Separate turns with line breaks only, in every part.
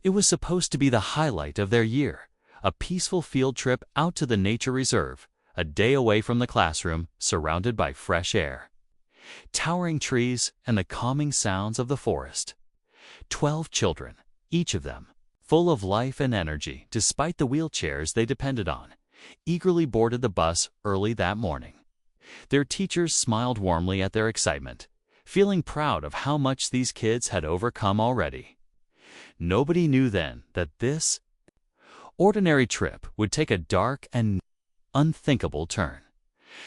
It was supposed to be the highlight of their year, a peaceful field trip out to the nature reserve, a day away from the classroom, surrounded by fresh air, towering trees, and the calming sounds of the forest. 12 children, each of them, full of life and energy despite the wheelchairs they depended on, eagerly boarded the bus early that morning. Their teachers smiled warmly at their excitement, feeling proud of how much these kids had overcome already. Nobody knew then that this ordinary trip would take a dark and unthinkable turn.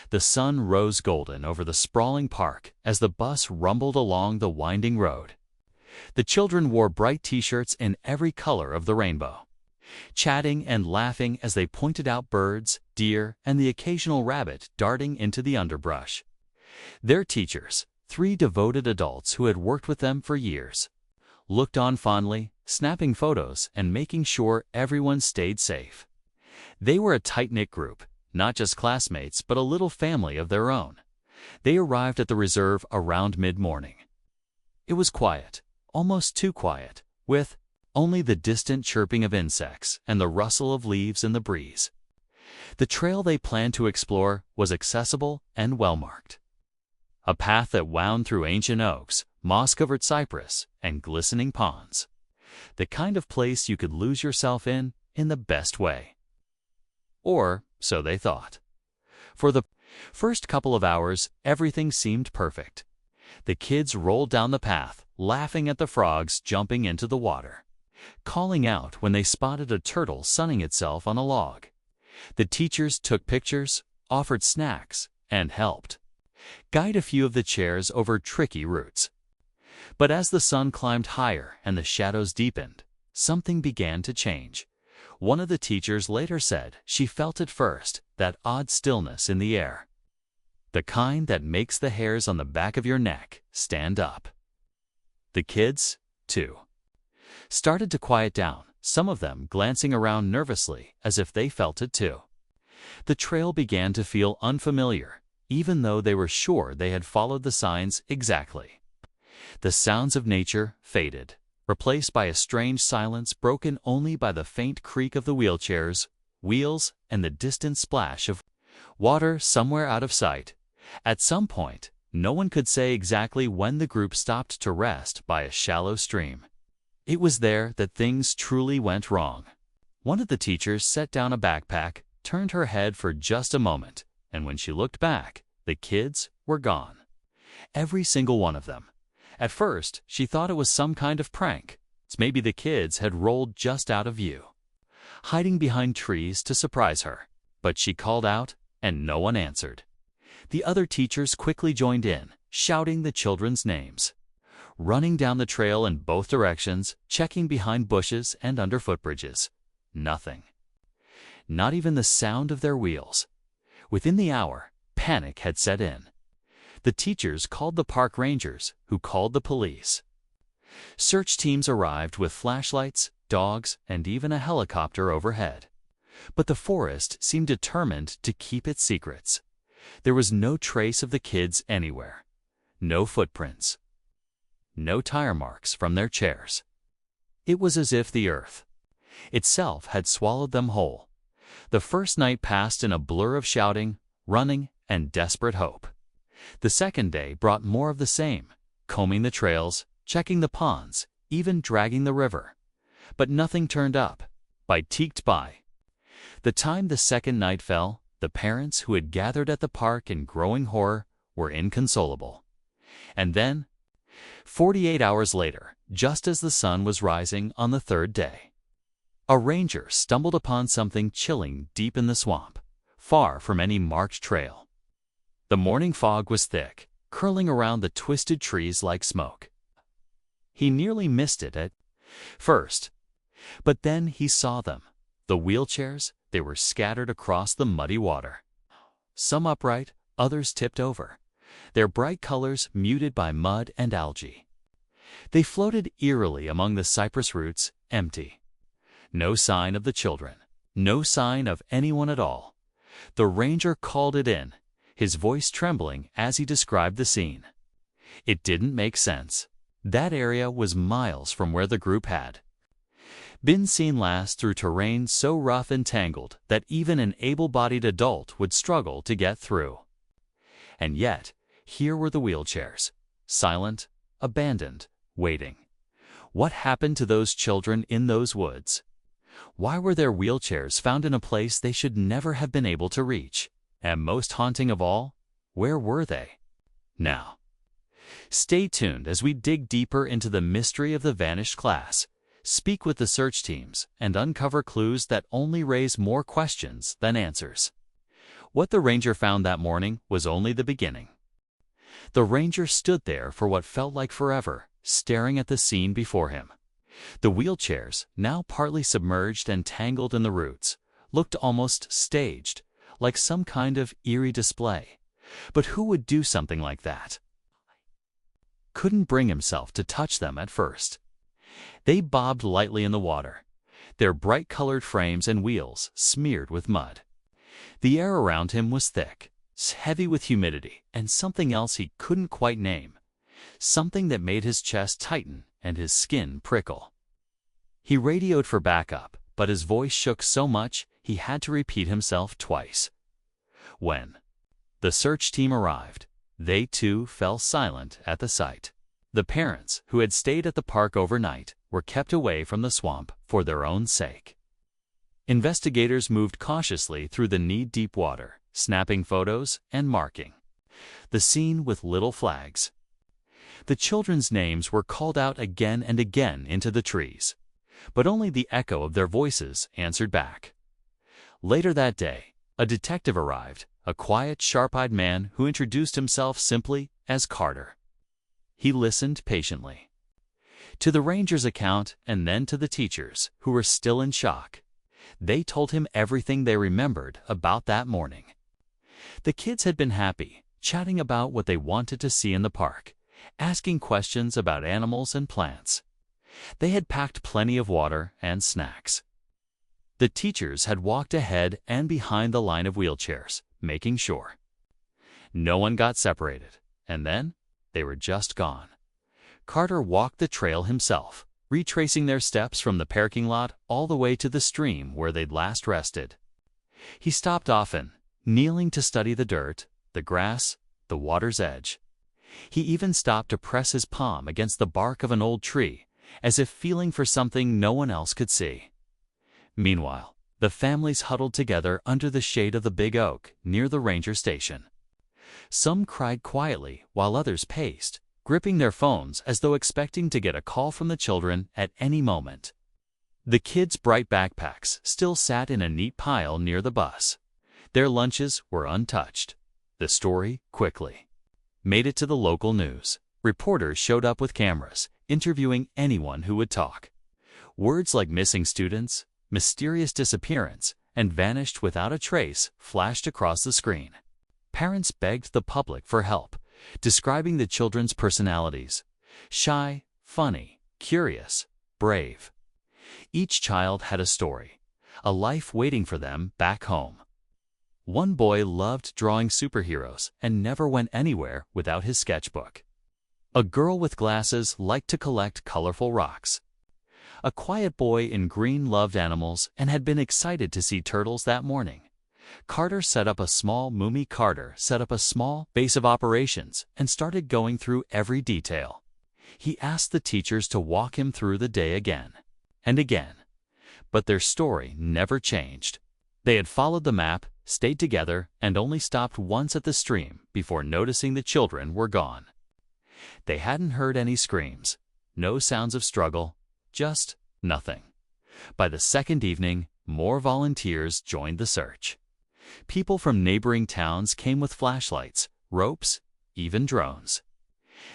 The sun rose golden over the sprawling park as the bus rumbled along the winding road. The children wore bright t-shirts in every color of the rainbow, chatting and laughing as they pointed out birds, deer, and the occasional rabbit darting into the underbrush. Their teachers, 3 devoted adults who had worked with them for years, looked on fondly, snapping photos and making sure everyone stayed safe. They were a tight-knit group, not just classmates but a little family of their own. They arrived at the reserve around mid-morning. It was quiet, almost too quiet, with only the distant chirping of insects and the rustle of leaves in the breeze. The trail they planned to explore was accessible and well-marked. A path that wound through ancient oaks, moss-covered cypress, and glistening ponds. The kind of place you could lose yourself in the best way. Or so they thought. For the first couple of hours, everything seemed perfect. The kids rolled down the path, laughing at the frogs jumping into the water, calling out when they spotted a turtle sunning itself on a log. The teachers took pictures, offered snacks, and helped guide a few of the chairs over tricky routes. But as the sun climbed higher and the shadows deepened, something began to change. One of the teachers later said she felt at first that odd stillness in the air, the kind that makes the hairs on the back of your neck stand up. The kids, too, started to quiet down, some of them glancing around nervously as if they felt it too. The trail began to feel unfamiliar, even though they were sure they had followed the signs exactly. The sounds of nature faded, replaced by a strange silence broken only by the faint creak of the wheelchairs, wheels, and the distant splash of water somewhere out of sight. At some point, no one could say exactly when the group stopped to rest by a shallow stream. It was there that things truly went wrong. One of the teachers set down a backpack, turned her head for just a moment, and when she looked back, the kids were gone. Every single one of them. At first, she thought it was some kind of prank. Maybe the kids had rolled just out of view, hiding behind trees to surprise her. But she called out, and no one answered. The other teachers quickly joined in, shouting the children's names, running down the trail in both directions, checking behind bushes and under footbridges. Nothing. Not even the sound of their wheels. Within the hour, panic had set in. The teachers called the park rangers, who called the police. Search teams arrived with flashlights, dogs, and even a helicopter overhead. But the forest seemed determined to keep its secrets. There was no trace of the kids anywhere. No footprints. No tire marks from their chairs. It was as if the earth itself had swallowed them whole. The first night passed in a blur of shouting, running, and desperate hope. The second day brought more of the same, combing the trails, checking the ponds, even dragging the river. But nothing turned up. Ticked by. The time the second night fell, the parents who had gathered at the park in growing horror were inconsolable. And then, 48 hours later, just as the sun was rising on the third day, a ranger stumbled upon something chilling deep in the swamp, far from any marked trail. The morning fog was thick, curling around the twisted trees like smoke. He nearly missed it at first, but then he saw them. The wheelchairs, they were scattered across the muddy water. Some upright, others tipped over, their bright colors muted by mud and algae. They floated eerily among the cypress roots, empty. No sign of the children, no sign of anyone at all. The ranger called it in, his voice trembling as he described the scene. It didn't make sense. That area was miles from where the group had Been seen last through terrain so rough and tangled that even an able-bodied adult would struggle to get through. And yet, here were the wheelchairs, silent, abandoned, waiting. What happened to those children in those woods? Why were their wheelchairs found in a place they should never have been able to reach? And most haunting of all, where were they? Now, stay tuned as we dig deeper into the mystery of the vanished class, speak with the search teams, and uncover clues that only raise more questions than answers. What the ranger found that morning was only the beginning. The ranger stood there for what felt like forever, staring at the scene before him. The wheelchairs, now partly submerged and tangled in the roots, looked almost staged, like some kind of eerie display. But who would do something like that? Couldn't bring himself to touch them at first. They bobbed lightly in the water, their bright-colored frames and wheels smeared with mud. The air around him was thick, heavy with humidity, and something else he couldn't quite name, something that made his chest tighten and his skin prickle. He radioed for backup, but his voice shook so much he had to repeat himself twice. When the search team arrived, they too fell silent at the sight. The parents, who had stayed at the park overnight, were kept away from the swamp for their own sake. Investigators moved cautiously through the knee-deep water, snapping photos and marking the scene with little flags. The children's names were called out again and again into the trees, but only the echo of their voices answered back. Later that day, a detective arrived, a quiet, sharp-eyed man who introduced himself simply as Carter. He listened patiently to the ranger's account and then to the teachers, who were still in shock. They told him everything they remembered about that morning. The kids had been happy, chatting about what they wanted to see in the park, asking questions about animals and plants. They had packed plenty of water and snacks. The teachers had walked ahead and behind the line of wheelchairs, making sure no one got separated, and then they were just gone. Carter walked the trail himself, retracing their steps from the parking lot all the way to the stream where they'd last rested. He stopped often, kneeling to study the dirt, the grass, the water's edge. He even stopped to press his palm against the bark of an old tree, as if feeling for something no one else could see. Meanwhile, the families huddled together under the shade of the big oak near the ranger station. Some cried quietly while others paced, gripping their phones as though expecting to get a call from the children at any moment. The kids' bright backpacks still sat in a neat pile near the bus. Their lunches were untouched. The story quickly made it to the local news. Reporters showed up with cameras, interviewing anyone who would talk. Words like missing students, mysterious disappearance, and vanished without a trace flashed across the screen. Parents begged the public for help, describing the children's personalities: shy, funny, curious, brave. Each child had a story, a life waiting for them back home. One boy loved drawing superheroes and never went anywhere without his sketchbook. A girl with glasses liked to collect colorful rocks. A quiet boy in green loved animals and had been excited to see turtles that morning. Carter set up a small base of operations and started going through every detail. He asked the teachers to walk him through the day again and again, but their story never changed. They had followed the map, stayed together, and only stopped once at the stream before noticing the children were gone. They hadn't heard any screams, no sounds of struggle, just nothing. By the second evening, more volunteers joined the search. People from neighboring towns came with flashlights, ropes, even drones.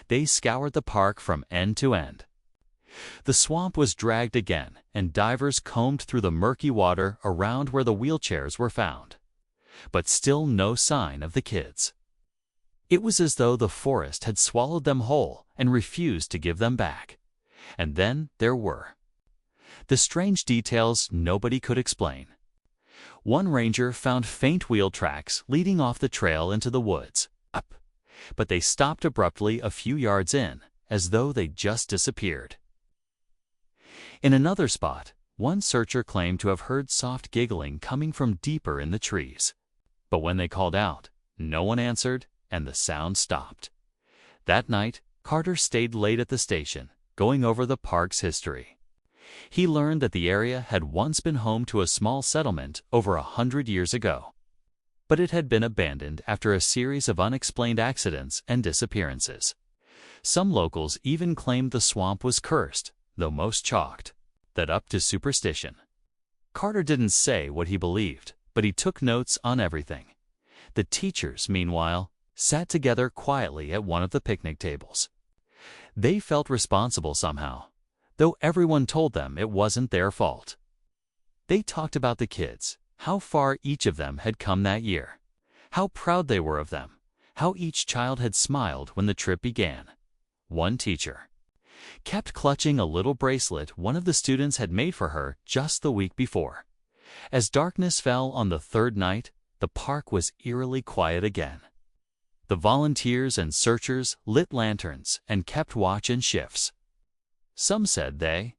They scoured the park from end to end. The swamp was dragged again, and divers combed through the murky water around where the wheelchairs were found. But still no sign of the kids. It was as though the forest had swallowed them whole and refused to give them back. And then there were the strange details nobody could explain. One ranger found faint wheel tracks leading off the trail into the woods, but they stopped abruptly a few yards in, as though they'd just disappeared. In another spot, One searcher claimed to have heard soft giggling coming from deeper in the trees. But when they called out, no one answered, and the sound stopped. That night, Carter stayed late at the station, going over the park's history. He learned that the area had once been home to a small settlement over 100 years ago. But it had been abandoned after a series of unexplained accidents and disappearances. Some locals even claimed the swamp was cursed, though most chalked that up to superstition. Carter didn't say what he believed, but he took notes on everything. The teachers, meanwhile, sat together quietly at one of the picnic tables. They felt responsible somehow, though everyone told them it wasn't their fault. They talked about the kids, how far each of them had come that year, how proud they were of them, how each child had smiled when the trip began. One teacher kept clutching a little bracelet one of the students had made for her just the week before. As darkness fell on the third night, the park was eerily quiet again. The volunteers and searchers lit lanterns and kept watch in shifts. Some said they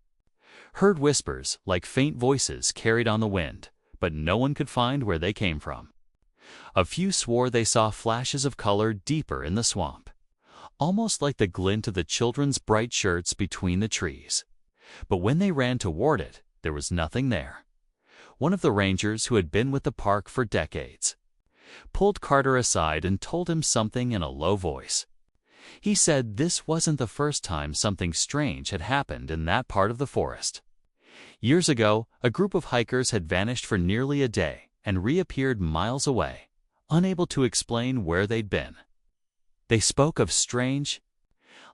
heard whispers like faint voices carried on the wind, but no one could find where they came from. A few swore they saw flashes of color deeper in the swamp, almost like the glint of the children's bright shirts between the trees. But when they ran toward it, there was nothing there. One of the rangers who had been with the park for decades pulled Carter aside and told him something in a low voice. He said this wasn't the first time something strange had happened in that part of the forest. Years ago, a group of hikers had vanished for nearly a day and reappeared miles away, unable to explain where they'd been. They spoke of strange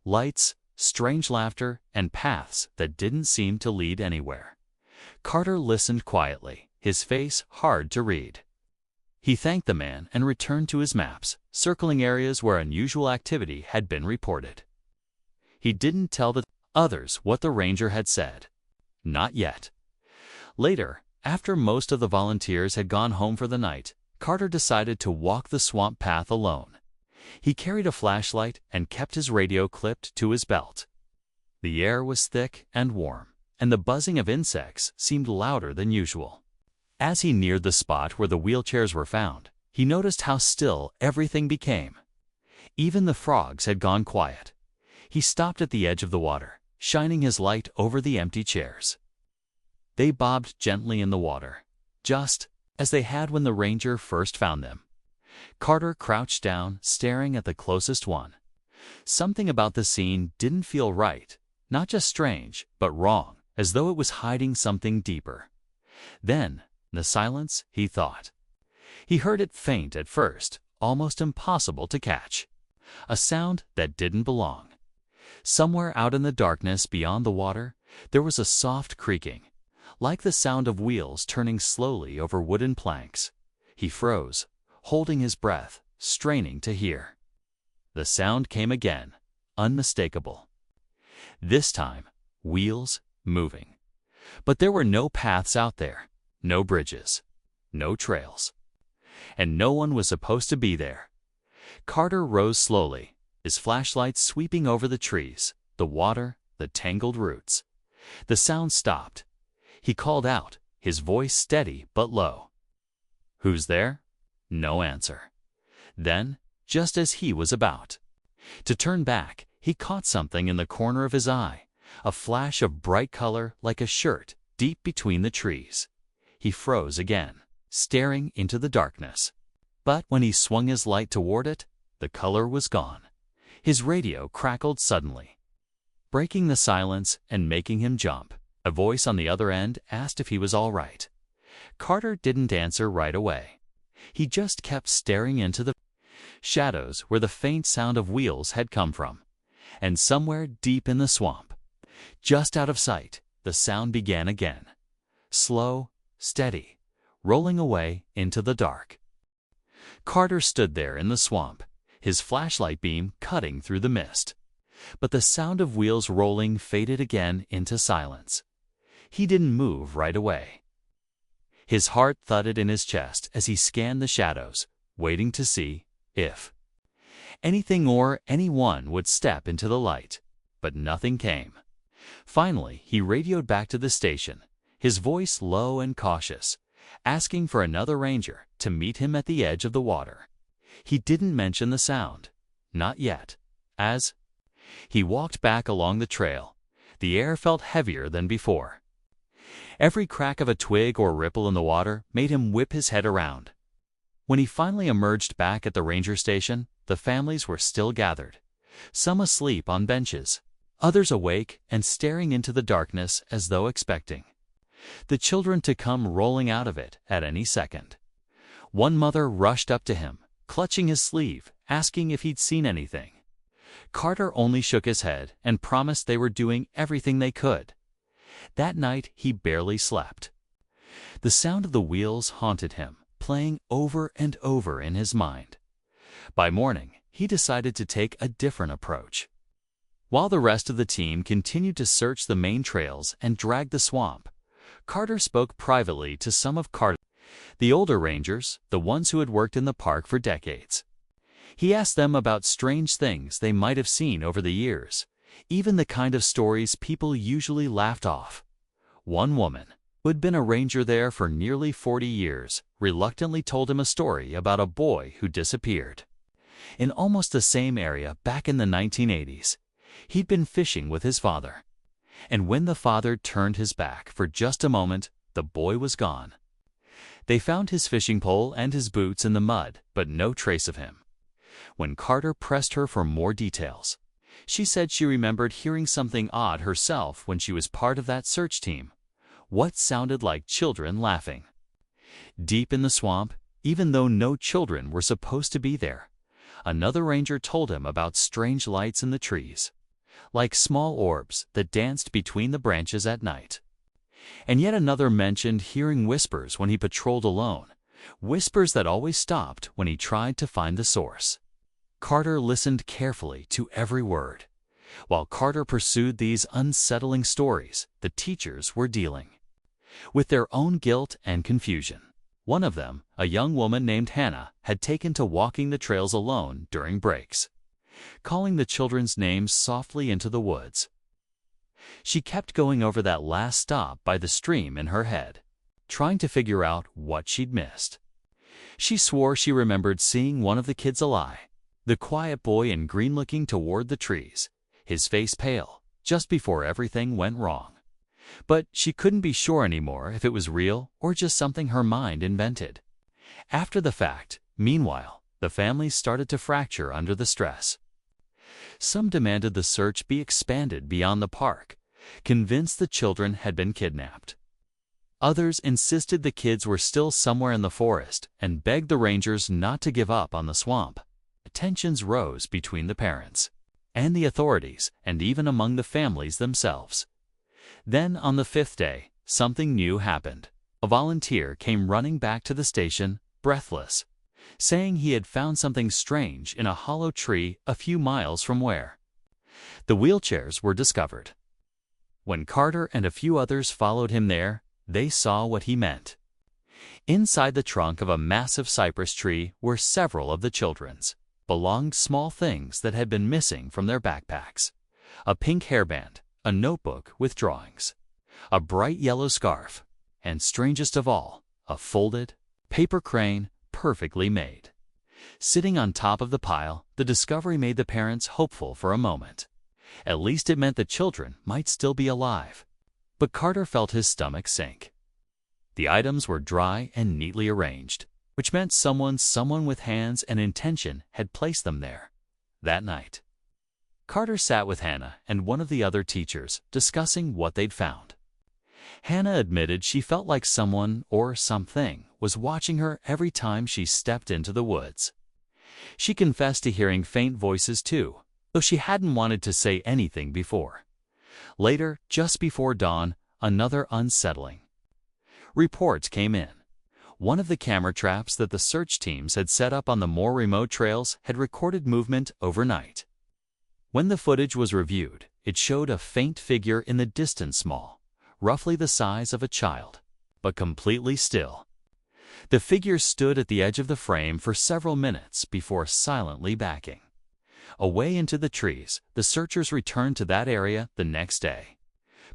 lights, strange laughter, and paths that didn't seem to lead anywhere. Carter listened quietly, his face hard to read. He thanked the man and returned to his maps, circling areas where unusual activity had been reported. He didn't tell the others what the ranger had said. Not yet. Later, after most of the volunteers had gone home for the night, Carter decided to walk the swamp path alone. He carried a flashlight and kept his radio clipped to his belt. The air was thick and warm, and the buzzing of insects seemed louder than usual. As he neared the spot where the wheelchairs were found, he noticed how still everything became. Even the frogs had gone quiet. He stopped at the edge of the water, shining his light over the empty chairs. They bobbed gently in the water, just as they had when the ranger first found them. Carter crouched down, staring at the closest one. Something about the scene didn't feel right, not just strange, but wrong, as though it was hiding something deeper. Then, the silence, he thought. He heard it faint at first, almost impossible to catch. A sound that didn't belong. Somewhere out in the darkness beyond the water, there was a soft creaking, like the sound of wheels turning slowly over wooden planks. He froze, holding his breath, straining to hear. The sound came again, unmistakable. This time, wheels moving. But there were no paths out there, no bridges, no trails. And no one was supposed to be there. Carter rose slowly, his flashlight sweeping over the trees, the water, the tangled roots. The sound stopped. He called out, his voice steady but low. "Who's there?" No answer. Then, just as he was about to turn back, he caught something in the corner of his eye, a flash of bright color like a shirt deep between the trees. He froze again, staring into the darkness. But when he swung his light toward it, the color was gone. His radio crackled suddenly, breaking the silence and making him jump. A voice on the other end asked if he was all right. Carter didn't answer right away. He just kept staring into the shadows where the faint sound of wheels had come from. And somewhere deep in the swamp, just out of sight, the sound began again. Slow, steady, rolling away into the dark. Carter stood there in the swamp, his flashlight beam cutting through the mist. But the sound of wheels rolling faded again into silence. He didn't move right away. His heart thudded in his chest as he scanned the shadows, waiting to see if anything or anyone would step into the light. But nothing came. Finally, he radioed back to the station, his voice low and cautious, asking for another ranger to meet him at the edge of the water. He didn't mention the sound. Not yet. As he walked back along the trail, the air felt heavier than before. Every crack of a twig or ripple in the water made him whip his head around. When he finally emerged back at the ranger station, the families were still gathered, some asleep on benches, others awake and staring into the darkness as though expecting the children to come rolling out of it at any second. One mother rushed up to him, clutching his sleeve, asking if he'd seen anything. Carter only shook his head and promised they were doing everything they could. That night he barely slept. The sound of the wheels haunted him, playing over and over in his mind. By morning, he decided to take a different approach. While the rest of the team continued to search the main trails and drag the swamp, Carter spoke privately to some of the older rangers, the ones who had worked in the park for decades. He asked them about strange things they might have seen over the years, even the kind of stories people usually laughed off. One woman, who had been a ranger there for nearly 40 years, reluctantly told him a story about a boy who disappeared. In almost the same area back in the 1980s, he'd been fishing with his father. And when the father turned his back for just a moment, the boy was gone. They found his fishing pole and his boots in the mud, but no trace of him. When Carter pressed her for more details, she said she remembered hearing something odd herself when she was part of that search team. What sounded like children laughing. Deep in the swamp, even though no children were supposed to be there, another ranger told him about strange lights in the trees, like small orbs that danced between the branches at night. And yet another mentioned hearing whispers when he patrolled alone, whispers that always stopped when he tried to find the source. Carter listened carefully to every word. While Carter pursued these unsettling stories, the teachers were dealing with their own guilt and confusion. One of them, a young woman named Hannah, had taken to walking the trails alone during breaks, calling the children's names softly into the woods. She kept going over that last stop by the stream in her head, trying to figure out what she'd missed. She swore she remembered seeing one of the kids alive, the quiet boy in green looking toward the trees, his face pale, just before everything went wrong. But she couldn't be sure anymore if it was real or just something her mind invented. After the fact, meanwhile, the families started to fracture under the stress. Some demanded the search be expanded beyond the park, convinced the children had been kidnapped. Others insisted the kids were still somewhere in the forest and begged the rangers not to give up on the swamp. Tensions rose between the parents and the authorities, and even among the families themselves. Then, on the fifth day, something new happened. A volunteer came running back to the station, breathless, saying he had found something strange in a hollow tree a few miles from where the wheelchairs were discovered. When Carter and a few others followed him there, they saw what he meant. Inside the trunk of a massive cypress tree were several of the children's belonged small things that had been missing from their backpacks. A pink hairband, a notebook with drawings, a bright yellow scarf, and strangest of all, a folded paper crane perfectly made. Sitting on top of the pile, the discovery made the parents hopeful for a moment. At least it meant the children might still be alive. But Carter felt his stomach sink. The items were dry and neatly arranged, which meant someone with hands and intention had placed them there that night. Carter sat with Hannah and one of the other teachers, discussing what they'd found. Hannah admitted she felt like someone or something was watching her every time she stepped into the woods. She confessed to hearing faint voices too, though she hadn't wanted to say anything before. Later, just before dawn, another unsettling report came in. One of the camera traps that the search teams had set up on the more remote trails had recorded movement overnight. When the footage was reviewed, it showed a faint figure in the distance, small, roughly the size of a child, but completely still. The figure stood at the edge of the frame for several minutes before silently backing away into the trees. The searchers returned to that area the next day,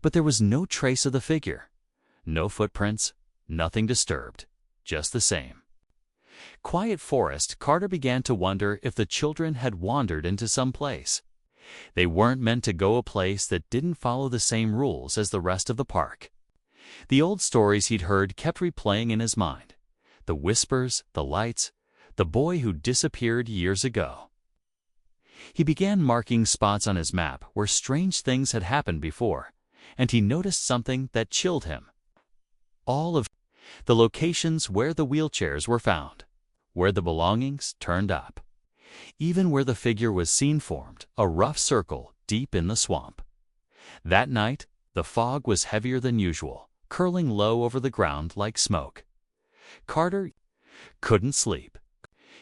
but there was no trace of the figure. No footprints, nothing disturbed, just the same. Quiet forest, Carter began to wonder if the children had wandered into some place. They weren't meant to go a place that didn't follow the same rules as the rest of the park. The old stories he'd heard kept replaying in his mind. The whispers, the lights, the boy who disappeared years ago. He began marking spots on his map where strange things had happened before, and he noticed something that chilled him. All of the locations where the wheelchairs were found, where the belongings turned up, even where the figure was seen formed a rough circle deep in the swamp. That night, the fog was heavier than usual, curling low over the ground like smoke. Carter couldn't sleep.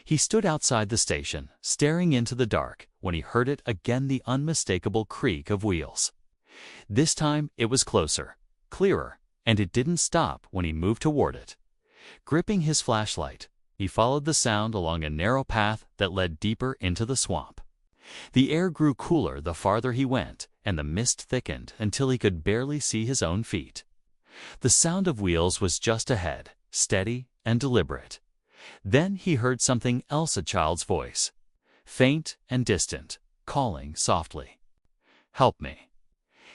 He stood outside the station, staring into the dark, when he heard it again, the unmistakable creak of wheels. This time it was closer, clearer, and it didn't stop when he moved toward it. Gripping his flashlight, he followed the sound along a narrow path that led deeper into the swamp. The air grew cooler the farther he went, and the mist thickened until he could barely see his own feet. The sound of wheels was just ahead, steady and deliberate. Then he heard something else, a child's voice, faint and distant, calling softly. "Help me."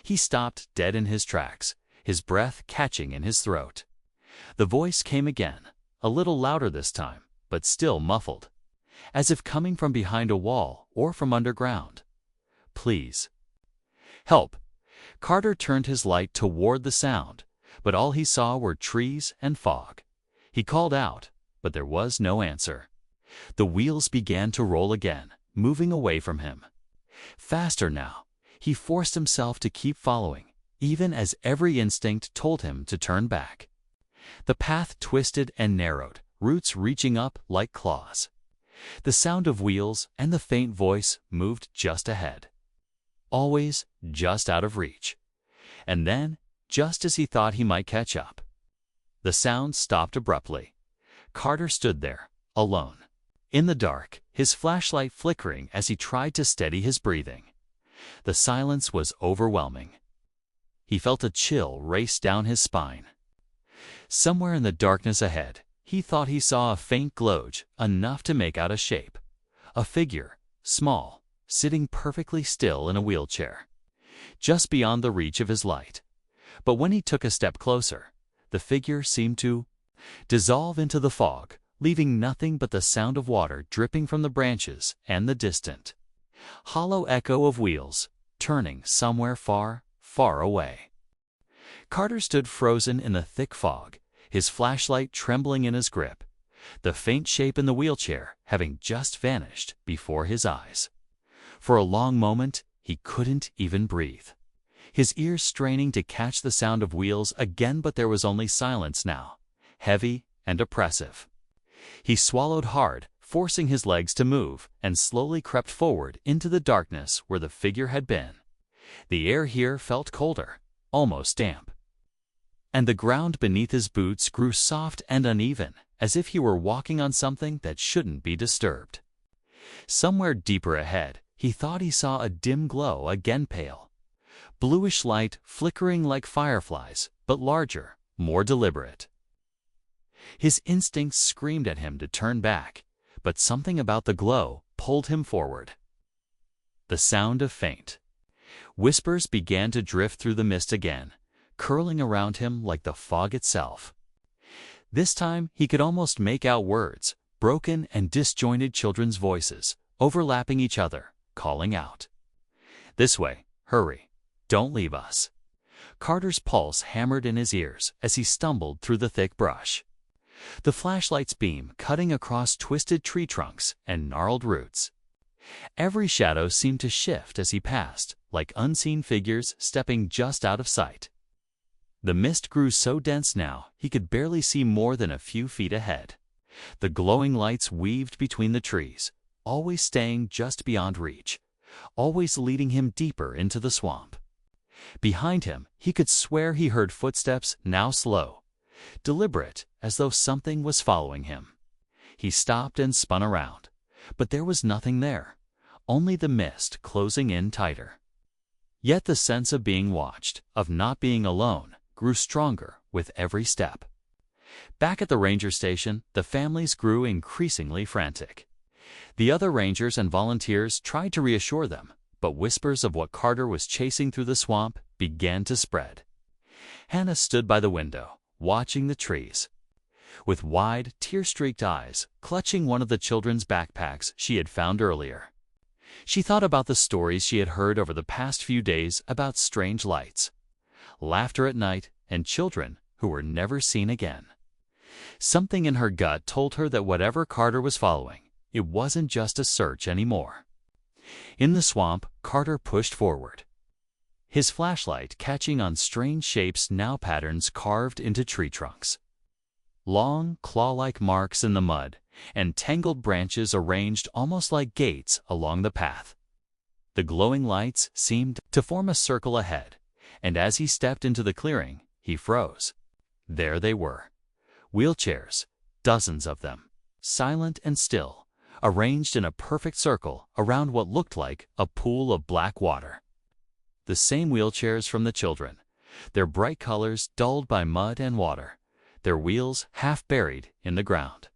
He stopped dead in his tracks, his breath catching in his throat. The voice came again, a little louder this time, but still muffled, as if coming from behind a wall or from underground. "Please. Help." Carter turned his light toward the sound, but all he saw were trees and fog. He called out, but there was no answer. The wheels began to roll again, moving away from him. Faster now. He forced himself to keep following, even as every instinct told him to turn back. The path twisted and narrowed, roots reaching up like claws. The sound of wheels and the faint voice moved just ahead. Always just out of reach. And then, just as he thought he might catch up, the sound stopped abruptly. Carter stood there, alone, in the dark, his flashlight flickering as he tried to steady his breathing. The silence was overwhelming. He felt a chill race down his spine. Somewhere in the darkness ahead, he thought he saw a faint glow, enough to make out a shape. A figure, small, sitting perfectly still in a wheelchair, just beyond the reach of his light. But when he took a step closer, the figure seemed to dissolve into the fog, leaving nothing but the sound of water dripping from the branches and the distant, hollow echo of wheels turning somewhere far, far away. Carter stood frozen in the thick fog, his flashlight trembling in his grip, the faint shape in the wheelchair having just vanished before his eyes. For a long moment, he couldn't even breathe, his ears straining to catch the sound of wheels again, but there was only silence now, heavy and oppressive. He swallowed hard, forcing his legs to move, and slowly crept forward into the darkness where the figure had been. The air here felt colder, almost damp, and the ground beneath his boots grew soft and uneven, as if he were walking on something that shouldn't be disturbed. Somewhere deeper ahead, he thought he saw a dim glow, again pale, bluish light flickering like fireflies, but larger, more deliberate. His instincts screamed at him to turn back, but something about the glow pulled him forward. The sound of faint whispers began to drift through the mist again, curling around him like the fog itself. This time he could almost make out words, broken and disjointed children's voices, overlapping each other, calling out, "This way, hurry, don't leave us." Carter's pulse hammered in his ears as he stumbled through the thick brush, the flashlight's beam cutting across twisted tree trunks and gnarled roots. Every shadow seemed to shift as he passed, like unseen figures stepping just out of sight. The mist grew so dense now he could barely see more than a few feet ahead. The glowing lights weaved between the trees, always staying just beyond reach, always leading him deeper into the swamp. Behind him, he could swear he heard footsteps, now slow, deliberate, as though something was following him. He stopped and spun around, but there was nothing there, only the mist closing in tighter. Yet the sense of being watched, of not being alone, grew stronger with every step. Back at the ranger station, the families grew increasingly frantic. The other rangers and volunteers tried to reassure them, but whispers of what Carter was chasing through the swamp began to spread. Hannah stood by the window, watching the trees. With wide, tear-streaked eyes, clutching one of the children's backpacks she had found earlier. She thought about the stories she had heard over the past few days about strange lights, laughter at night, and children who were never seen again. Something in her gut told her that whatever Carter was following, it wasn't just a search anymore. In the swamp, Carter pushed forward, his flashlight catching on strange shapes, now patterns carved into tree trunks. Long, claw-like marks in the mud, and tangled branches arranged almost like gates along the path. The glowing lights seemed to form a circle ahead, and as he stepped into the clearing, he froze. There they were, wheelchairs, dozens of them, silent and still, arranged in a perfect circle around what looked like a pool of black water. The same wheelchairs from the children, their bright colors dulled by mud and water, their wheels half buried in the ground.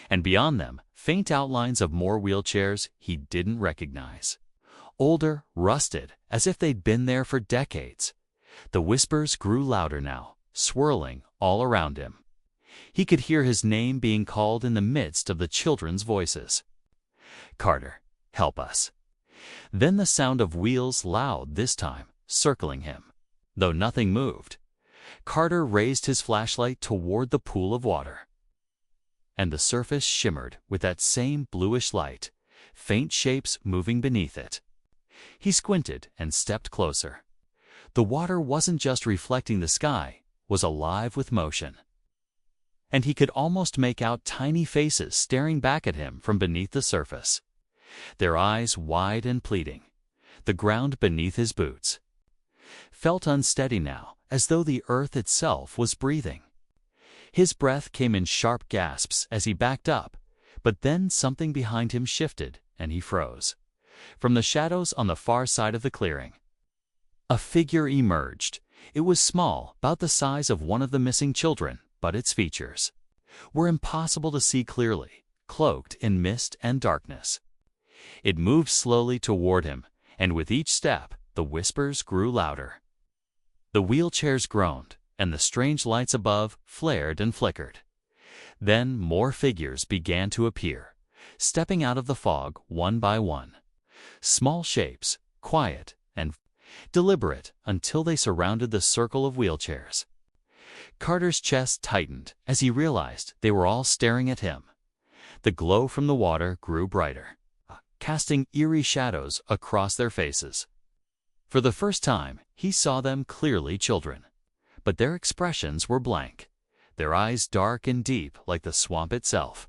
And beyond them, faint outlines of more wheelchairs he didn't recognize. Older, rusted, as if they'd been there for decades. The whispers grew louder now, swirling all around him. He could hear his name being called in the midst of the children's voices. "Carter, help us." Then the sound of wheels, loud this time, circling him. Though nothing moved, Carter raised his flashlight toward the pool of water. And the surface shimmered with that same bluish light, faint shapes moving beneath it. He squinted and stepped closer. The water wasn't just reflecting the sky, was alive with motion. And he could almost make out tiny faces staring back at him from beneath the surface, their eyes wide and pleading. The ground beneath his boots felt unsteady now, as though the earth itself was breathing. His breath came in sharp gasps as he backed up, but then something behind him shifted and he froze. From the shadows on the far side of the clearing, a figure emerged. It was small, about the size of one of the missing children, but its features were impossible to see clearly, cloaked in mist and darkness. It moved slowly toward him, and with each step, the whispers grew louder. The wheelchairs groaned, and the strange lights above flared and flickered. Then more figures began to appear, stepping out of the fog one by one. Small shapes, quiet and deliberate, until they surrounded the circle of wheelchairs. Carter's chest tightened as he realized they were all staring at him. The glow from the water grew brighter, casting eerie shadows across their faces. For the first time, he saw them clearly children, but their expressions were blank, their eyes dark and deep like the swamp itself.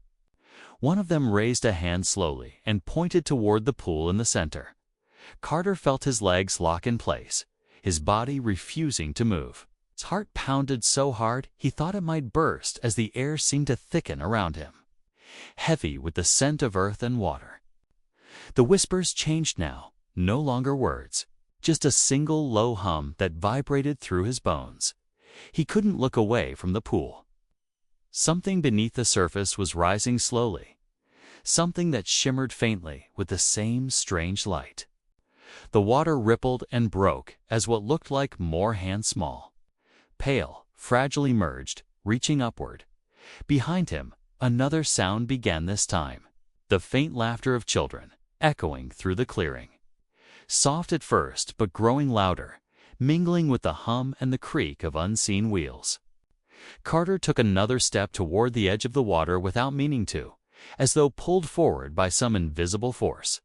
One of them raised a hand slowly and pointed toward the pool in the center. Carter felt his legs lock in place, his body refusing to move. His heart pounded so hard he thought it might burst as the air seemed to thicken around him, heavy with the scent of earth and water. The whispers changed now, no longer words, just a single low hum that vibrated through his bones. He couldn't look away from the pool. Something beneath the surface was rising slowly, something that shimmered faintly with the same strange light. The water rippled and broke as what looked like more hands small, pale, fragile emerged, reaching upward. Behind him, another sound began this time, the faint laughter of children, echoing through the clearing. Soft at first, but growing louder, mingling with the hum and the creak of unseen wheels. Carter took another step toward the edge of the water without meaning to, as though pulled forward by some invisible force.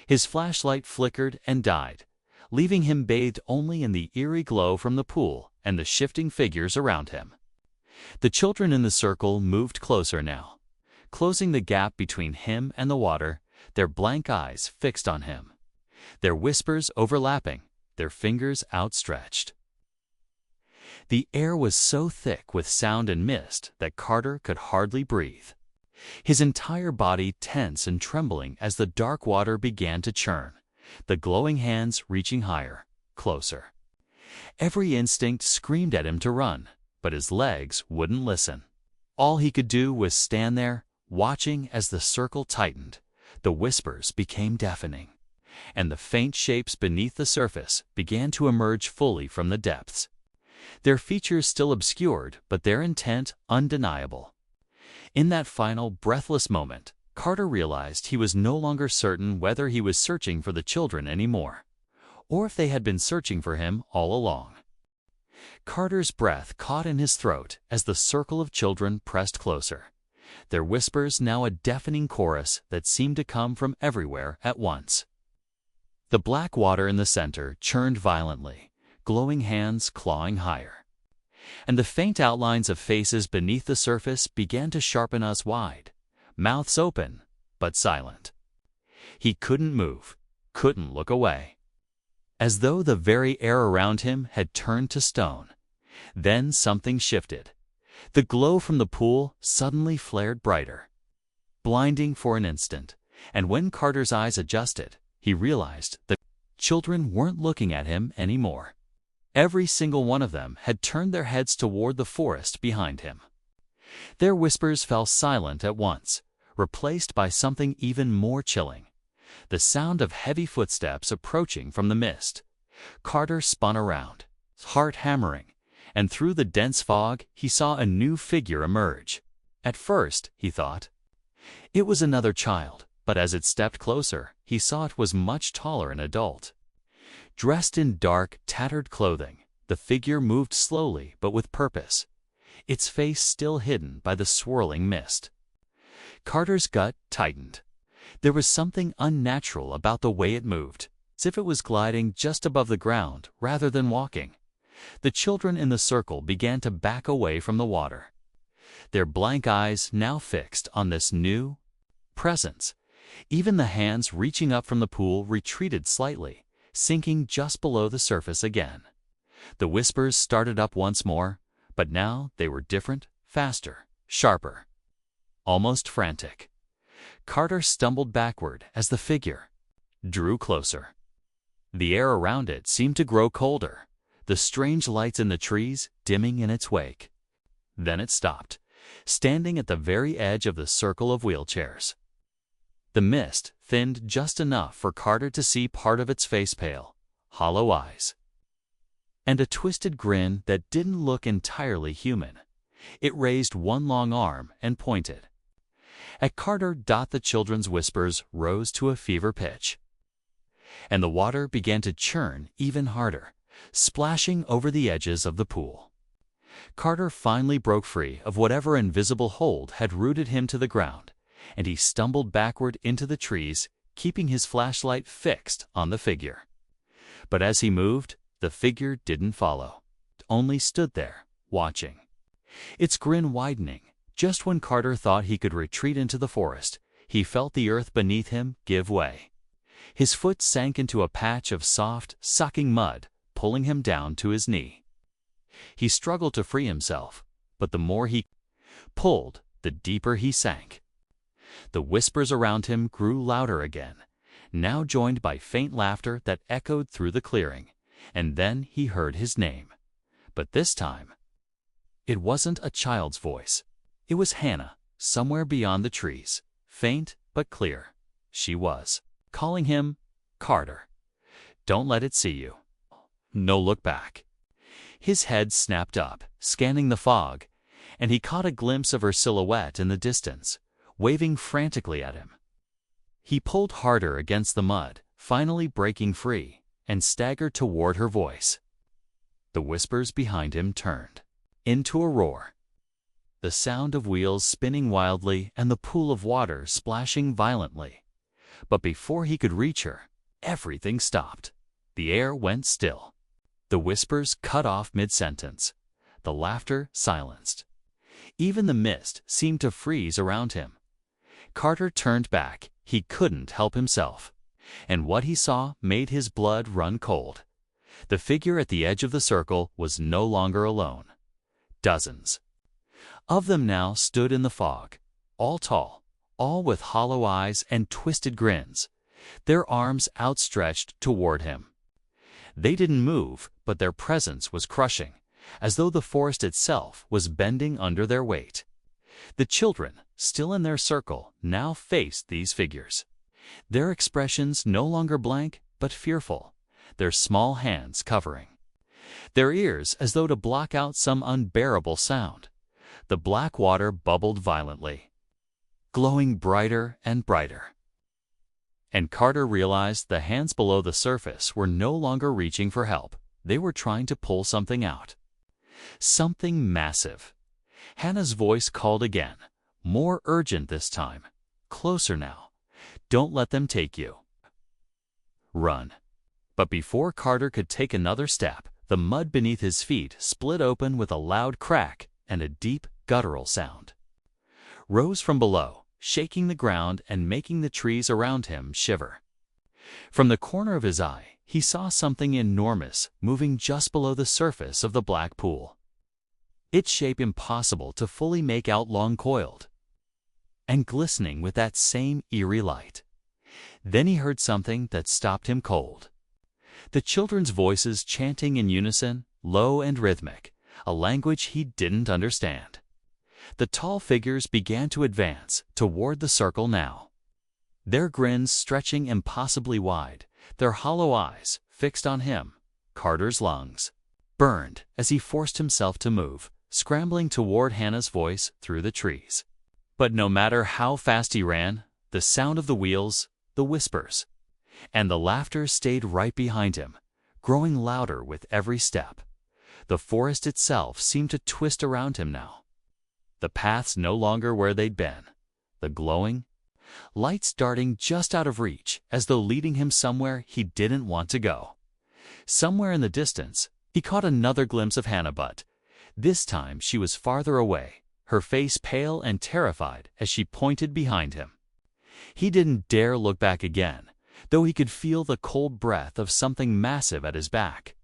His flashlight flickered and died, leaving him bathed only in the eerie glow from the pool and the shifting figures around him. The children in the circle moved closer now, closing the gap between him and the water, their blank eyes fixed on him, their whispers overlapping, their fingers outstretched. The air was so thick with sound and mist that Carter could hardly breathe, his entire body tense and trembling as the dark water began to churn, the glowing hands reaching higher, closer. Every instinct screamed at him to run, but his legs wouldn't listen. All he could do was stand there, watching as the circle tightened. The whispers became deafening, and the faint shapes beneath the surface began to emerge fully from the depths. Their features still obscured, but their intent undeniable. In that final, breathless moment, Carter realized he was no longer certain whether he was searching for the children anymore, or if they had been searching for him all along. Carter's breath caught in his throat as the circle of children pressed closer, their whispers now a deafening chorus that seemed to come from everywhere at once. The black water in the center churned violently, glowing hands clawing higher, and the faint outlines of faces beneath the surface began to sharpen us wide, mouths open, but silent. He couldn't move, couldn't look away, as though the very air around him had turned to stone. Then something shifted. The glow from the pool suddenly flared brighter, blinding for an instant, and when Carter's eyes adjusted, he realized the children weren't looking at him anymore. Every single one of them had turned their heads toward the forest behind him. Their whispers fell silent at once, replaced by something even more chilling: the sound of heavy footsteps approaching from the mist. Carter spun around, heart hammering, and through the dense fog he saw a new figure emerge. At first, he thought it was another child, but as it stepped closer, he saw it was much taller and adult. Dressed in dark, tattered clothing, the figure moved slowly but with purpose, its face still hidden by the swirling mist. Carter's gut tightened. There was something unnatural about the way it moved, as if it was gliding just above the ground rather than walking. The children in the circle began to back away from the water, their blank eyes now fixed on this new presence. Even the hands reaching up from the pool retreated slightly, sinking just below the surface again. The whispers started up once more, but now they were different, faster, sharper, almost frantic. Carter stumbled backward as the figure drew closer. The air around it seemed to grow colder, the strange lights in the trees dimming in its wake. Then it stopped, standing at the very edge of the circle of wheelchairs. The mist thinned just enough for Carter to see part of its face, pale, hollow eyes, and a twisted grin that didn't look entirely human. It raised one long arm and pointed at Carter. The children's whispers rose to a fever pitch, and the water began to churn even harder, splashing over the edges of the pool. Carter finally broke free of whatever invisible hold had rooted him to the ground, and he stumbled backward into the trees, keeping his flashlight fixed on the figure. But as he moved, the figure didn't follow, it only stood there, watching, its grin widening. Just when Carter thought he could retreat into the forest, he felt the earth beneath him give way. His foot sank into a patch of soft, sucking mud, pulling him down to his knee. He struggled to free himself, but the more he pulled, the deeper he sank. The whispers around him grew louder again, now joined by faint laughter that echoed through the clearing, and then he heard his name. But this time, it wasn't a child's voice. It was Hannah, somewhere beyond the trees, faint but clear. She was calling him Carter. Don't let it see you. No look back. His head snapped up, scanning the fog, and he caught a glimpse of her silhouette in the distance, waving frantically at him. He pulled harder against the mud, finally breaking free, and staggered toward her voice. The whispers behind him turned into a roar, the sound of wheels spinning wildly and the pool of water splashing violently. But before he could reach her, everything stopped. The air went still. The whispers cut off mid-sentence. The laughter silenced. Even the mist seemed to freeze around him. Carter turned back. He couldn't help himself, and what he saw made his blood run cold. The figure at the edge of the circle was no longer alone. Dozens of them now stood in the fog, all tall, all with hollow eyes and twisted grins, their arms outstretched toward him. They didn't move, but their presence was crushing, as though the forest itself was bending under their weight. The children, still in their circle, now faced these figures. Their expressions no longer blank, but fearful, their small hands covering their ears as though to block out some unbearable sound. The black water bubbled violently, glowing brighter and brighter. And Carter realized the hands below the surface were no longer reaching for help. They were trying to pull something out. Something massive. Hannah's voice called again, more urgent this time. Closer now. Don't let them take you. Run. But before Carter could take another step, the mud beneath his feet split open with a loud crack, and a deep, guttural sound rose from below, shaking the ground and making the trees around him shiver. From the corner of his eye, he saw something enormous moving just below the surface of the black pool, its shape impossible to fully make out, long coiled and glistening with that same eerie light. Then he heard something that stopped him cold. The children's voices chanting in unison, low and rhythmic, a language he didn't understand. The tall figures began to advance toward the circle now, their grins stretching impossibly wide, their hollow eyes fixed on him. Carter's lungs burned as he forced himself to move, scrambling toward Hannah's voice through the trees. But no matter how fast he ran, the sound of the wheels, the whispers, and the laughter stayed right behind him, growing louder with every step. The forest itself seemed to twist around him now. The paths no longer where they'd been. The glowing lights darting just out of reach, as though leading him somewhere he didn't want to go. Somewhere in the distance, he caught another glimpse of Hannah, but this time she was farther away, her face pale and terrified as she pointed behind him. He didn't dare look back again, though he could feel the cold breath of something massive at his back,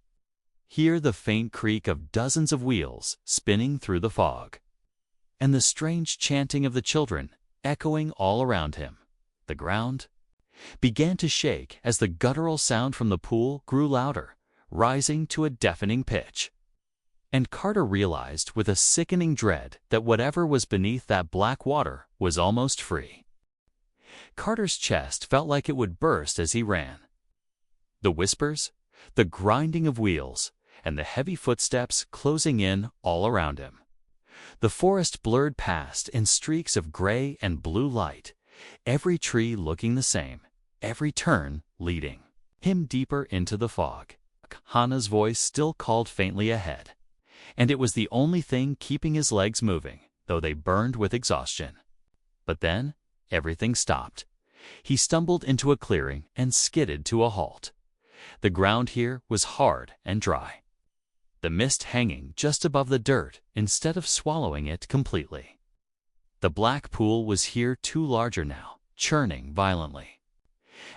hear the faint creak of dozens of wheels spinning through the fog, and the strange chanting of the children echoing all around him. The ground began to shake as the guttural sound from the pool grew louder, rising to a deafening pitch. And Carter realized with a sickening dread that whatever was beneath that black water was almost free. Carter's chest felt like it would burst as he ran. The whispers, the grinding of wheels, and the heavy footsteps closing in all around him. The forest blurred past in streaks of gray and blue light, every tree looking the same, every turn leading him deeper into the fog. Hannah's voice still called faintly ahead, and it was the only thing keeping his legs moving, though they burned with exhaustion. But then everything stopped. He stumbled into a clearing and skidded to a halt. The ground here was hard and dry, the mist hanging just above the dirt instead of swallowing it completely. The black pool was here too larger now, churning violently.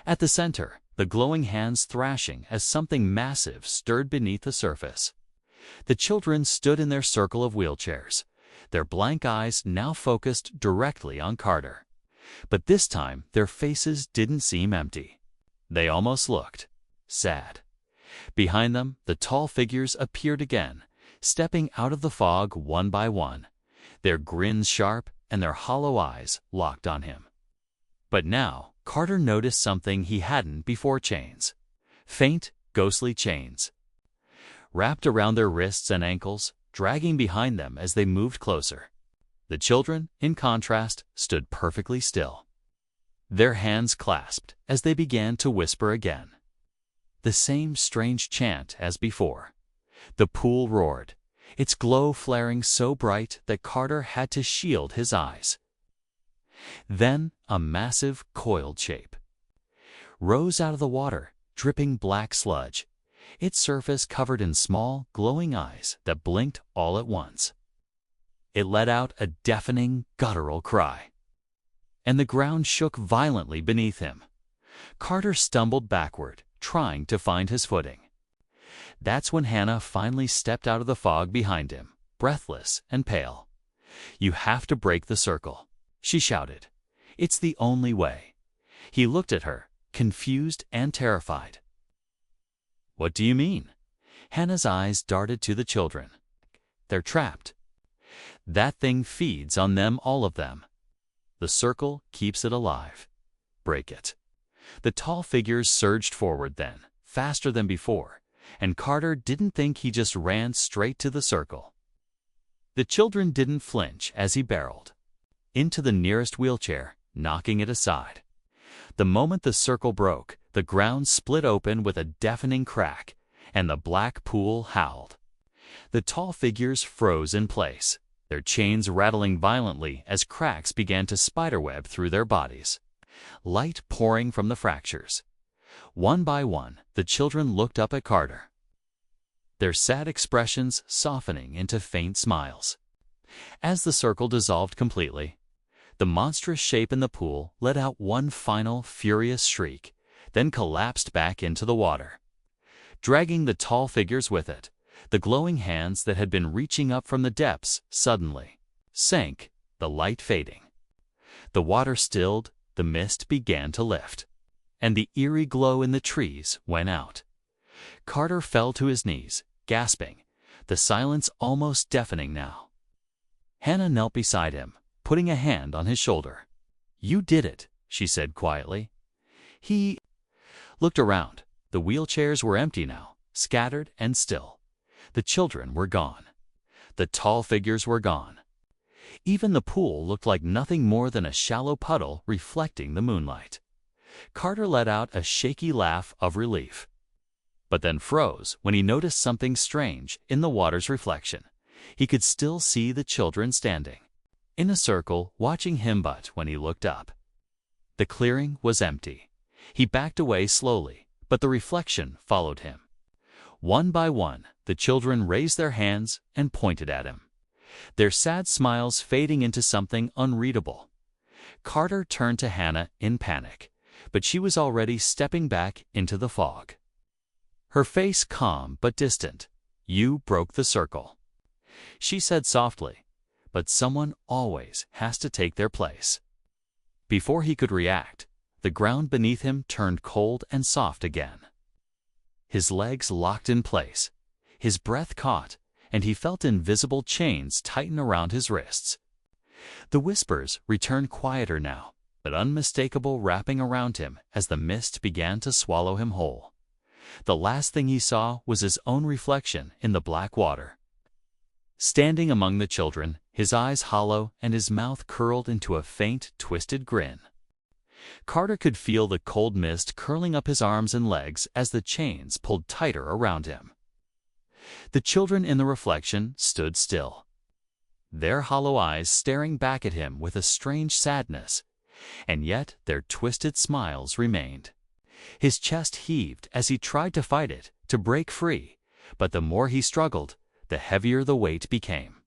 At the center, the glowing hands thrashing as something massive stirred beneath the surface. The children stood in their circle of wheelchairs, their blank eyes now focused directly on Carter. But this time their faces didn't seem empty. They almost looked sad. Behind them, the tall figures appeared again, stepping out of the fog one by one, their grins sharp and their hollow eyes locked on him. But now Carter noticed something he hadn't before: chains. Faint, ghostly chains, wrapped around their wrists and ankles, dragging behind them as they moved closer. The children, in contrast, stood perfectly still, their hands clasped as they began to whisper again. The same strange chant as before. The pool roared, its glow flaring so bright that Carter had to shield his eyes. Then a massive, coiled shape rose out of the water, dripping black sludge, its surface covered in small, glowing eyes that blinked all at once. It let out a deafening, guttural cry, and the ground shook violently beneath him. Carter stumbled backward, trying to find his footing. That's when Hannah finally stepped out of the fog behind him, breathless and pale. "You have to break the circle," she shouted. "It's the only way." He looked at her, confused and terrified. What do you mean? Hannah's eyes darted to the children. They're trapped. That thing feeds on them, all of them. The circle keeps it alive. Break it. The tall figures surged forward then, faster than before, and Carter didn't think he just ran straight to the circle. The children didn't flinch as he barreled into the nearest wheelchair, knocking it aside. The moment the circle broke, the ground split open with a deafening crack, and the black pool howled. The tall figures froze in place, their chains rattling violently as cracks began to spiderweb through their bodies, light pouring from the fractures. One by one, the children looked up at Carter, their sad expressions softening into faint smiles. As the circle dissolved completely, the monstrous shape in the pool let out one final furious shriek, then collapsed back into the water, dragging the tall figures with it. The glowing hands that had been reaching up from the depths suddenly sank, the light fading. The water stilled, the mist began to lift, and the eerie glow in the trees went out. Carter fell to his knees, gasping, the silence almost deafening now. Hannah knelt beside him, putting a hand on his shoulder. "You did it," she said quietly. He looked around. The wheelchairs were empty now, scattered and still. The children were gone. The tall figures were gone. Even the pool looked like nothing more than a shallow puddle reflecting the moonlight. Carter let out a shaky laugh of relief, but then froze when he noticed something strange in the water's reflection. He could still see the children standing in a circle watching him, but when he looked up, the clearing was empty. He backed away slowly, but the reflection followed him. One by one, the children raised their hands and pointed at him, their sad smiles fading into something unreadable. Carter turned to Hannah in panic, but she was already stepping back into the fog, her face calm but distant. "You broke the circle," she said softly, "but someone always has to take their place." Before he could react, the ground beneath him turned cold and soft again. His legs locked in place, his breath caught, and he felt invisible chains tighten around his wrists. The whispers returned quieter now, but unmistakable, wrapping around him as the mist began to swallow him whole. The last thing he saw was his own reflection in the black water, standing among the children, his eyes hollow and his mouth curled into a faint, twisted grin. Carter could feel the cold mist curling up his arms and legs as the chains pulled tighter around him. The children in the reflection stood still, their hollow eyes staring back at him with a strange sadness, and yet their twisted smiles remained. His chest heaved as he tried to fight it, to break free, but the more he struggled, the heavier the weight became.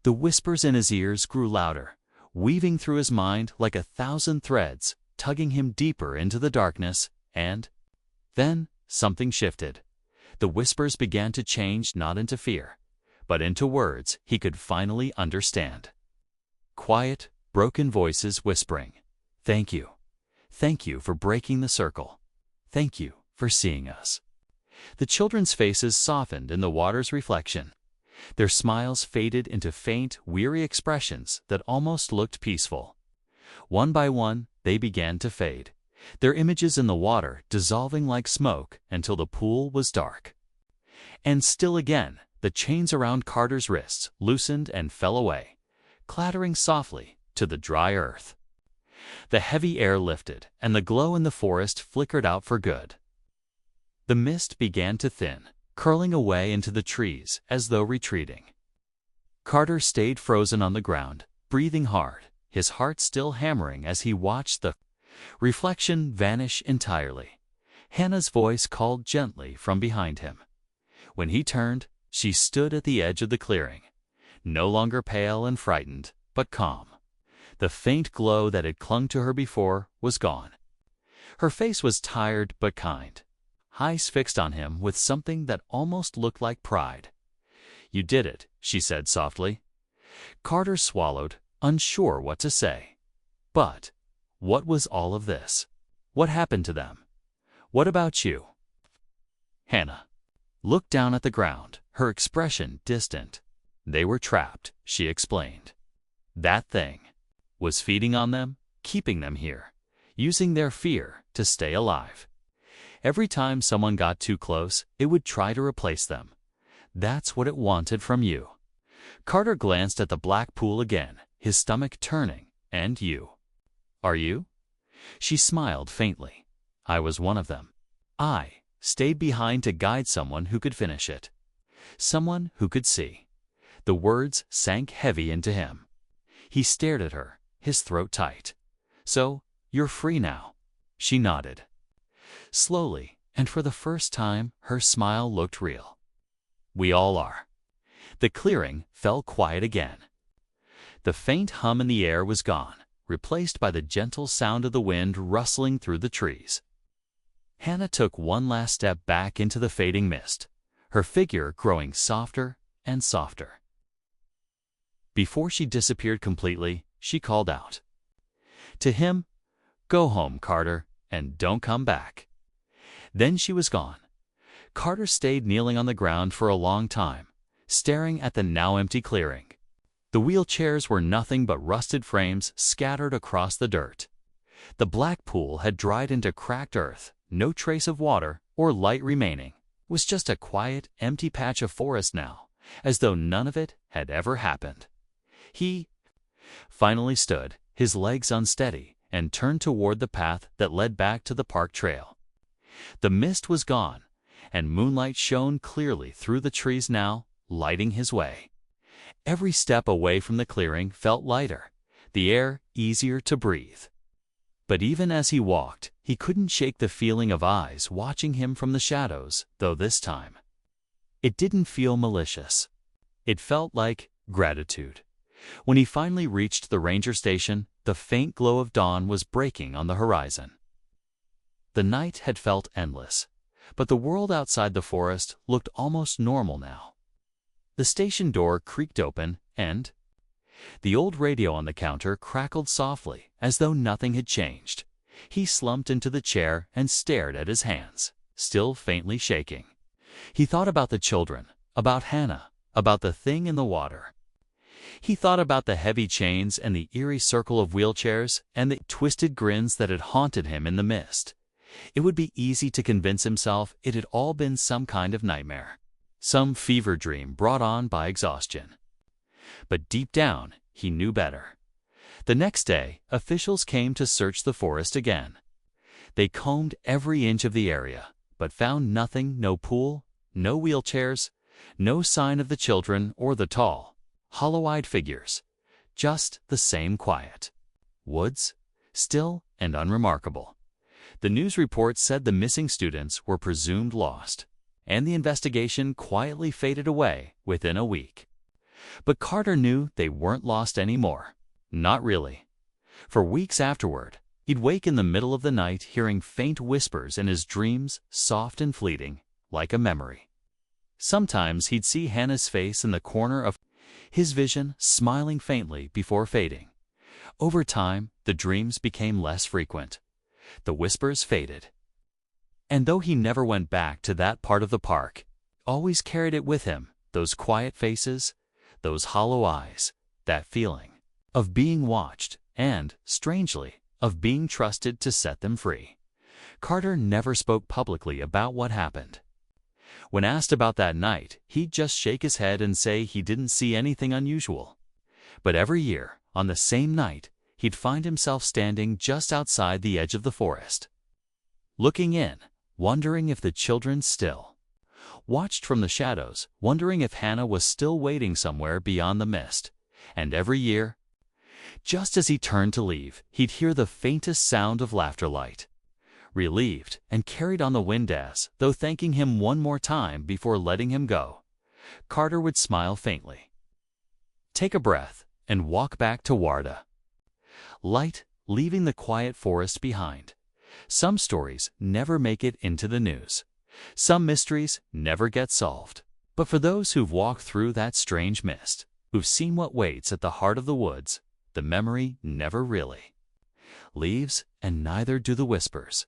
The whispers in his ears grew louder, weaving through his mind like 1,000 threads, tugging him deeper into the darkness, and then something shifted. The whispers began to change not into fear, but into words he could finally understand. Quiet, broken voices whispering, "Thank you. Thank you for breaking the circle. Thank you for seeing us." The children's faces softened in the water's reflection. Their smiles faded into faint, weary expressions that almost looked peaceful. One by one, they began to fade, their images in the water dissolving like smoke until the pool was dark. And still again, the chains around Carter's wrists loosened and fell away, clattering softly to the dry earth. The heavy air lifted, and the glow in the forest flickered out for good. The mist began to thin, curling away into the trees as though retreating. Carter stayed frozen on the ground, breathing hard, his heart still hammering as he watched the reflection vanish entirely. Hannah's voice called gently from behind him. When he turned, she stood at the edge of the clearing, no longer pale and frightened, but calm. The faint glow that had clung to her before was gone. Her face was tired but kind, eyes fixed on him with something that almost looked like pride. "You did it," she said softly. Carter swallowed, unsure what to say. But what was all of this? What happened to them? What about you? Hannah looked down at the ground, her expression distant. They were trapped, she explained. That thing was feeding on them, keeping them here, using their fear to stay alive. Every time someone got too close, it would try to replace them. That's what it wanted from you. Carter glanced at the black pool again, his stomach turning. And you? Are you? She smiled faintly. I was one of them. I stayed behind to guide someone who could finish it. Someone who could see. The words sank heavy into him. He stared at her, his throat tight. So, you're free now. She nodded. Slowly, and for the first time, her smile looked real. We all are. The clearing fell quiet again. The faint hum in the air was gone, replaced by the gentle sound of the wind rustling through the trees. Hannah took one last step back into the fading mist, her figure growing softer and softer. Before she disappeared completely, she called out to him, "Go home, Carter, and don't come back." Then she was gone. Carter stayed kneeling on the ground for a long time, staring at the now empty clearing. The wheelchairs were nothing but rusted frames scattered across the dirt. The black pool had dried into cracked earth, no trace of water or light remaining. It was just a quiet, empty patch of forest now, as though none of it had ever happened. He finally stood, his legs unsteady, and turned toward the path that led back to the park trail. The mist was gone, and moonlight shone clearly through the trees now, lighting his way. Every step away from the clearing felt lighter, the air easier to breathe. But even as he walked, he couldn't shake the feeling of eyes watching him from the shadows, though this time it didn't feel malicious. It felt like gratitude. When he finally reached the ranger station, the faint glow of dawn was breaking on the horizon. The night had felt endless, but the world outside the forest looked almost normal now. The station door creaked open, and the old radio on the counter crackled softly, as though nothing had changed. He slumped into the chair and stared at his hands, still faintly shaking. He thought about the children, about Hannah, about the thing in the water. He thought about the heavy chains and the eerie circle of wheelchairs and the twisted grins that had haunted him in the mist. It would be easy to convince himself it had all been some kind of nightmare, some fever dream brought on by exhaustion. But deep down, he knew better. The next day, officials came to search the forest again. They combed every inch of the area, but found nothing, no pool, no wheelchairs, no sign of the children or the tall, hollow-eyed figures, just the same quiet. Woods, still and unremarkable. The news report said the missing students were presumed lost, and the investigation quietly faded away within a week. But Carter knew they weren't lost anymore. Not really. For weeks afterward, he'd wake in the middle of the night hearing faint whispers in his dreams, soft and fleeting, like a memory. Sometimes he'd see Hannah's face in the corner of his vision, smiling faintly before fading. Over time, the dreams became less frequent. The whispers faded. And though he never went back to that part of the park, always carried it with him, those quiet faces, those hollow eyes, that feeling of being watched and, strangely, of being trusted to set them free. Carter never spoke publicly about what happened. When asked about that night, he'd just shake his head and say he didn't see anything unusual. But every year, on the same night, he'd find himself standing just outside the edge of the forest, looking in, wondering if the children still watched from the shadows, wondering if Hannah was still waiting somewhere beyond the mist. And every year, just as he turned to leave, he'd hear the faintest sound of laughter light. Relieved and carried on the wind as, though thanking him one more time before letting him go, Carter would smile faintly, take a breath, and walk back to Warda. Light, leaving the quiet forest behind. Some stories never make it into the news. Some mysteries never get solved. But for those who've walked through that strange mist, who've seen what waits at the heart of the woods, the memory never really leaves, and neither do the whispers.